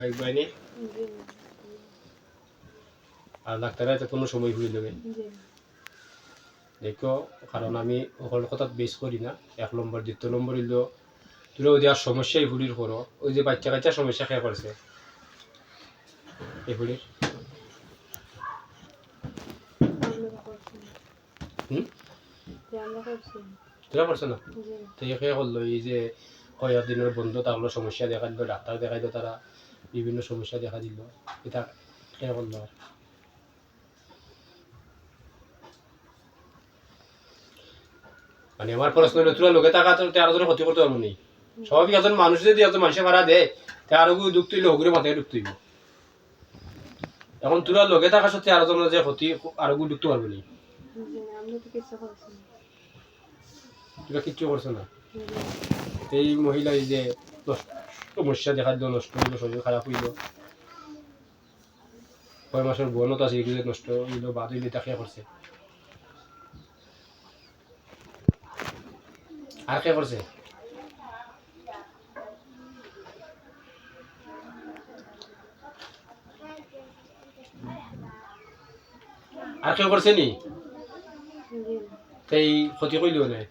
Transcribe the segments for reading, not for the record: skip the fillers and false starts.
বাইনি আর ডাক্তারে তো কোনো সময় ভুল দেবে দেখো, কারণ আমি ওখানে কথা বেশ করি না। 1 নম্বর 2 নম্বর হইল তুই ওই আর সমস্যাই ভুলির করো, ওই যে বাচ্চা কাচ্চা সমস্যা খেয়ে করছে এই ভুলির তোরা করছো না তো খেয়ে করলো। এই যে কয়েক দিনের বন্ধ থাকলো, সমস্যা দেখা দিল, ডাক্তার দেখাইলো, তারা বিভিন্ন সমস্যা দেখা দিল, এটা খেয়ে করলো। মানে আমার প্রশ্ন হলো তোরা লোকে থাকা তো আরো জনে ক্ষতি করতে পারবো নি। স্বাভাবিক একজন মানুষ যদি একজন মানুষের ভাড়া দেয় তা আরো দুঃখ তুইলে হগুরে মাথায় ঢুকতে হইব। এখন তোরা লোকে থাকা সত্যি আরো জনের যে ক্ষতি আরো ঢুকতে পারবো নি। তোরা কিচ্ছু করছো না। এই মহিলা এই যে সমস্যা দেখা দিল, নষ্ট হইলো, শরীর খারাপ হইল, 6 মাসের বোনও তো আছে, এগুলো নষ্ট হইলো, বাদ হইলে তাকে করছে। আর কে করছে? আর কেউ করছে নি? এই ক্ষতি কইলেও নাই।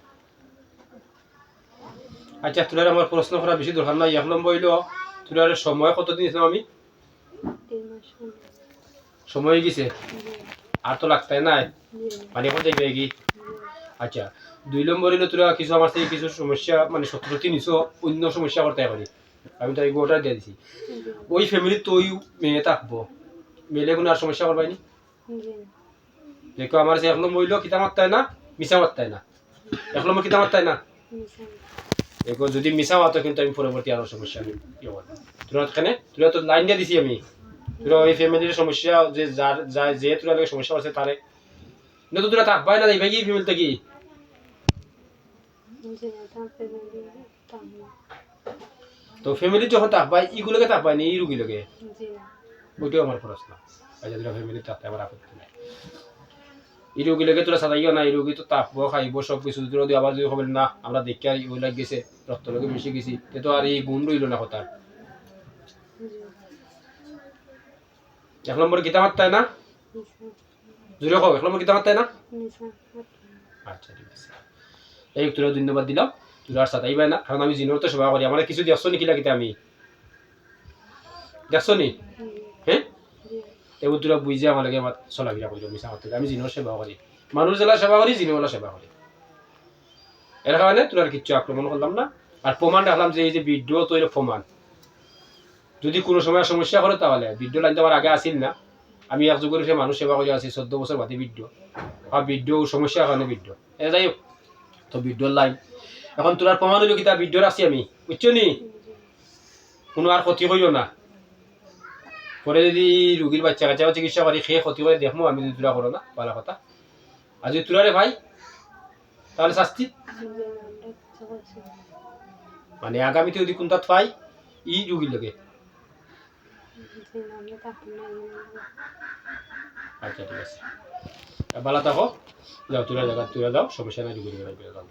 আচ্ছা, তোর আমার প্রশ্ন করা বেশি দরকার নাই। 1 নম্বর হইল তোর সময় কতদিন দিয়েছিলাম আমি? সময় হয়ে গেছে আর তো লাগতাই নাই, মানে এখন যাইবে কি? আচ্ছা, 2 নম্বর হইল তোরা কিছু আমার থেকে কিছু সমস্যা মানে সত্যি নিছো, অন্য সমস্যা করতে পারি, আমি তো এই গোটা দিয়ে দিছি। ওই ফ্যামিলির তো ওই মেয়ে থাকবো, মেলে কোনো আর সমস্যা করবাইনি। দেখো আমার যে 1 নম্বর হইল কিতা মারতাই না, মিশা মারতাই না। 1 নম্বর কিতা মারতাই না। দেখো যদি মিশা মারতো কিন্তু আমি পরবর্তী আরো সমস্যা আমি তোরা এখানে তোরা তো লাইন দিয়ে দিছি আমি। তোরা ওই ফ্যামিলির সমস্যা যে যার যে তোরা লোকের সমস্যা আছে তারে না তো তোরা থাকবাই না, দেখবে কি ফ্যামিলিতে কি তো ফ্যামিলি যখন থাকবাই ইগুলোকে থাকবাই নি, এই রুগীলোকে, ওইটাও আমার প্রশ্ন। আচ্ছা, তোরা ফ্যামিলি থাকতে আমার আপত্তি নাই। এই রোগীলোকে তোরা সাদাইও না, এই রোগী তো তাপবো খাইবো সব কিছু, তোরা যদি আবার যদি খবর না আমরা দেখি আর ওই লাগ গেছে রক্ত লোকে মিশে গেছি, তো আর এই গুণ রইল না কথা। 1 নম্বর গীতা মারতাই না, জুড়ে হোক 1 নম্বর গীতা মারতাই না। আচ্ছা ঠিক আছে, এই তোরা ধন্যবাদ দিলাম। তোরা আর সাদাইবাই না, কারণ আমি জিনোর তো সেবা করি। আমার কিছু দেখছো নি কিলা কিতা আমি দেখছো নি? হ্যাঁ, এবার তোরা বুঝে আমার লাগে আমার চলাফেরা করি, মিশা করতে আমি জিনোর সেবা করি, মানুষ জেলা সেবা করি, জিনোওয়ালা সেবা করি। এর কারণে তোর আর কিচ্ছু আক্রমণ করলাম না। আর প্রমাণ রাখলাম যে এই যে ভিডিও তো এর প্রমাণ, যদি কোনো সময় সমস্যা করে তাহলে ভিডিও লাইন তো আমার আগে আসিল না। আমি এক যুগের সে মানুষ সেবা করে আছি 14 বছর বাদে ভিডিও, আর ভিডিও সমস্যার কারণে ভিডিও যাই হোক তো ভিডিওর লাইন। এখন তোর প্রমাণ হইল কি তা ভিডিওর আছি আমি, বুঝছো নি? কোনো আর ক্ষতি করিও না। পরে যদি রুগীর বাচ্চা কাচ্চা চিকিৎসা করি খেয়ে ক্ষতি করে দেখবো, আমি যদি তোরা করো না ভালো কথা। আর যদি তোরা রে ভাই তাহলে শাস্তি মানে আগামীতে যদি কোনটা পাই ই রুগীর লোকে। আচ্ছা ঠিক আছে, ভালো থাকো, যাও তোরা জায়গা তোরা যাও, সমস্যা নাই, রুগীর